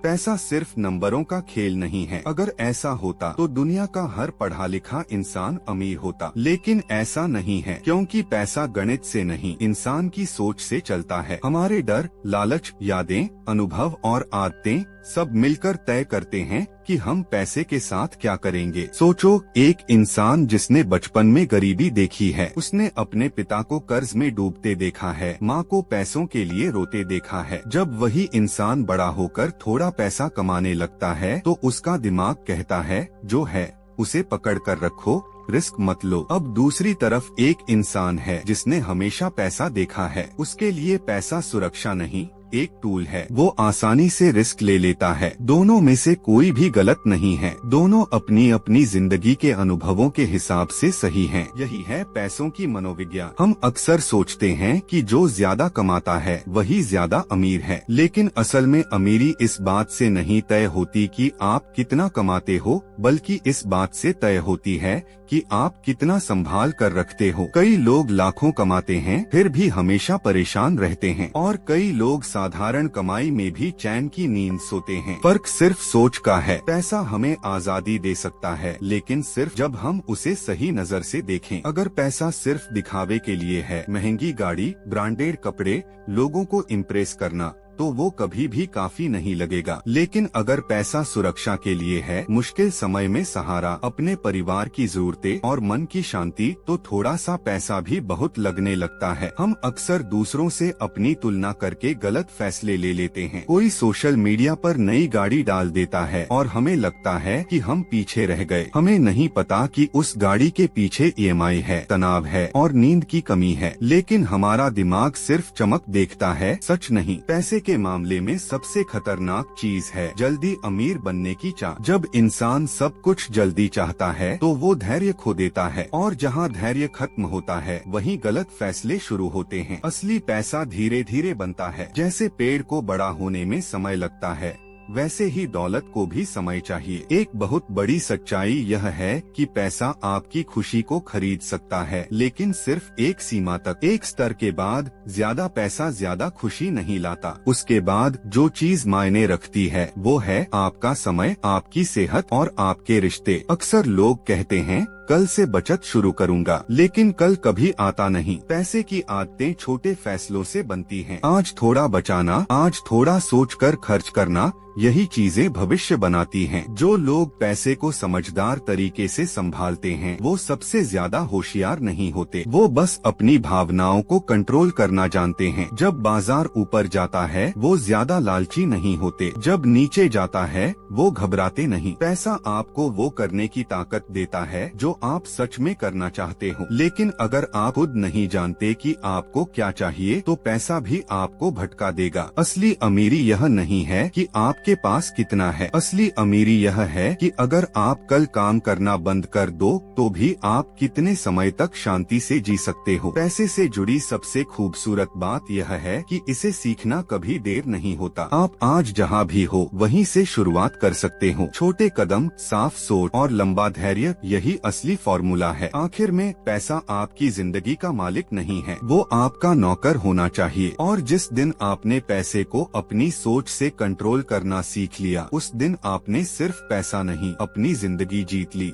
पैसा सिर्फ नंबरों का खेल नहीं है। अगर ऐसा होता तो दुनिया का हर पढ़ा लिखा इंसान अमीर होता, लेकिन ऐसा नहीं है, क्योंकि पैसा गणित से नहीं, इंसान की सोच से चलता है। हमारे डर, लालच, यादें, अनुभव और आदतें सब मिलकर तय करते हैं कि हम पैसे के साथ क्या करेंगे। सोचो, एक इंसान जिसने बचपन में गरीबी देखी है, उसने अपने पिता को कर्ज में डूबते देखा है, माँ को पैसों के लिए रोते देखा है। जब वही इंसान बड़ा होकर थोड़ा पैसा कमाने लगता है तो उसका दिमाग कहता है, जो है उसे पकड़ कर रखो, रिस्क मत लो। अब दूसरी तरफ एक इंसान है जिसने हमेशा पैसा देखा है। उसके लिए पैसा सुरक्षा नहीं, एक टूल है। वो आसानी से रिस्क ले लेता है। दोनों में से कोई भी गलत नहीं है। दोनों अपनी अपनी जिंदगी के अनुभवों के हिसाब से सही हैं। यही है पैसों की मनोविज्ञान। हम अक्सर सोचते हैं कि जो ज्यादा कमाता है वही ज्यादा अमीर है, लेकिन असल में अमीरी इस बात से नहीं तय होती कि आप कितना कमाते हो, बल्कि इस बात से तय होती है कि आप कितना संभाल कर रखते हो। कई लोग लाखों कमाते हैं फिर भी हमेशा परेशान रहते हैं, और कई लोग साधारण कमाई में भी चैन की नींद सोते हैं। फर्क सिर्फ सोच का है। पैसा हमें आजादी दे सकता है, लेकिन सिर्फ जब हम उसे सही नजर से देखें। अगर पैसा सिर्फ दिखावे के लिए है, महंगी गाड़ी, ब्रांडेड कपड़े, लोगों को इम्प्रेस करना, तो वो कभी भी काफी नहीं लगेगा। लेकिन अगर पैसा सुरक्षा के लिए है, मुश्किल समय में सहारा, अपने परिवार की जरूरतें और मन की शांति, तो थोड़ा सा पैसा भी बहुत लगने लगता है। हम अक्सर दूसरों से अपनी तुलना करके गलत फैसले ले लेते हैं। कोई सोशल मीडिया पर नई गाड़ी डाल देता है और हमें लगता है कि हम पीछे रह गए। हमें नहीं पता कि उस गाड़ी के पीछे ईएमआई है, तनाव है और नींद की कमी है। लेकिन हमारा दिमाग सिर्फ चमक देखता है, सच नहीं। पैसे के मामले में सबसे खतरनाक चीज है जल्दी अमीर बनने की चाह। जब इंसान सब कुछ जल्दी चाहता है तो वो धैर्य खो देता है, और जहाँ धैर्य खत्म होता है वहीं गलत फैसले शुरू होते हैं। असली पैसा धीरे धीरे बनता है। जैसे पेड़ को बड़ा होने में समय लगता है, वैसे ही दौलत को भी समय चाहिए। एक बहुत बड़ी सच्चाई यह है कि पैसा आपकी खुशी को खरीद सकता है, लेकिन सिर्फ एक सीमा तक। एक स्तर के बाद ज्यादा पैसा ज्यादा खुशी नहीं लाता। उसके बाद जो चीज मायने रखती है वो है आपका समय, आपकी सेहत और आपके रिश्ते। अक्सर लोग कहते हैं कल से बचत शुरू करूंगा, लेकिन कल कभी आता नहीं। पैसे की आदतें छोटे फैसलों से बनती हैं। आज थोड़ा बचाना, आज थोड़ा सोचकर खर्च करना, यही चीजें भविष्य बनाती हैं। जो लोग पैसे को समझदार तरीके से संभालते हैं वो सबसे ज्यादा होशियार नहीं होते। वो बस अपनी भावनाओं को कंट्रोल करना जानते हैं। जब बाजार ऊपर जाता है वो ज्यादा लालची नहीं होते, जब नीचे जाता है वो घबराते नहीं। पैसा आपको वो करने की ताकत देता है जो आप सच में करना चाहते हो। लेकिन अगर आप खुद नहीं जानते कि आपको क्या चाहिए तो पैसा भी आपको भटका देगा। असली अमीरी यह नहीं है कि आपके पास कितना है। असली अमीरी यह है कि अगर आप कल काम करना बंद कर दो तो भी आप कितने समय तक शांति से जी सकते हो। पैसे से जुड़ी सबसे खूबसूरत बात यह है कि इसे सीखना कभी देर नहीं होता। आप आज जहाँ भी हो वहीं से शुरुआत कर सकते हो। छोटे कदम, साफ सोच और लंबा धैर्य, यही असली फॉर्मूला है। आखिर में पैसा आपकी जिंदगी का मालिक नहीं है, वो आपका नौकर होना चाहिए। और जिस दिन आपने पैसे को अपनी सोच से कंट्रोल करना सीख लिया, उस दिन आपने सिर्फ पैसा नहीं, अपनी जिंदगी जीत ली।